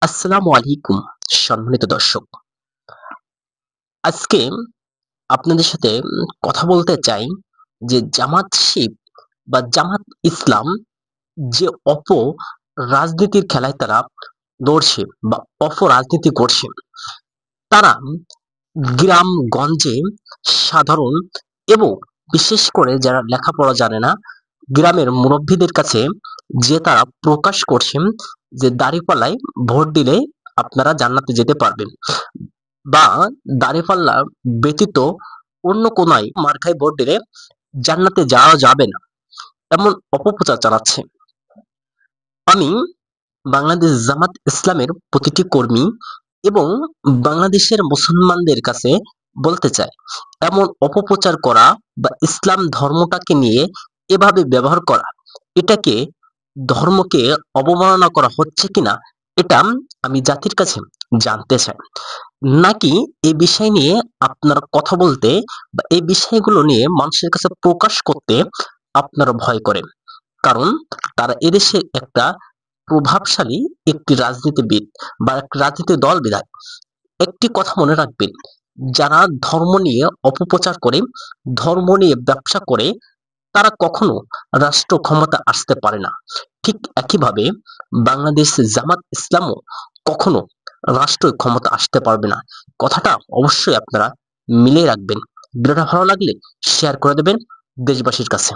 আসসালামু আলাইকুম সম্মানিত দর্শক। আজকে আপনাদের সাথে কথা বলতে চাই যে জামাত শিখ বা জামাত ইসলাম যে রাজনীতির খেলায় তারা লড়ছে বা রাজনীতি করছে, তারা গ্রামগঞ্জে সাধারণ এবং বিশেষ করে যারা লেখাপড়া জানে না, গ্রামের মুরব্বীদের কাছে যে তারা প্রকাশ করছেন যে দাঁড়িপাল্লায় ভোট দিলে আপনারা জান্নাতে যেতে পারবেন, বা দাঁড়িপাল্লা ব্যতীত অন্য কোনায় মার্কায় ভোট দিলে জান্নাতে যাওয়া যাবে না, এমন অপপ্রচার চালাচ্ছে। আমি বাংলাদেশ জামাত ইসলামের প্রতিটি কর্মী এবং বাংলাদেশের মুসলমানদের কাছে বলতে চাই, এমন অপপ্রচার করা বা ইসলাম ধর্মটাকে নিয়ে এভাবে ব্যবহার করা, এটাকে ধর্মকে অবমাননা করা হচ্ছে কিনা, এটা আমি জাতির কাছে জানতে চাই। নাকি এই বিষয় নিয়ে আপনারা কথা বলতে বা এই বিষয়গুলো নিয়ে মানুষের কাছে প্রকাশ করতে আপনারা ভয় করেন? কারণ তারা এদেশে একটা প্রভাবশালী একটি রাজনীতিবিদ বা একটা রাজনীতি দল বিধায়। একটি কথা মনে রাখবেন, যারা ধর্ম নিয়ে অপপ্রচার করে, ধর্ম নিয়ে ব্যবসা করে, তারা কখনো রাষ্ট্র ক্ষমতা আসতে পারে না। ঠিক একইভাবে বাংলাদেশ জামাত ইসলামও কখনো রাষ্ট্র ক্ষমতা আসতে পারবে না। কথাটা অবশ্যই আপনারা মিলিয়ে রাখবেন। ভিডিওটা ভালো লাগলে শেয়ার করে দেবেন দেশবাসীর কাছে।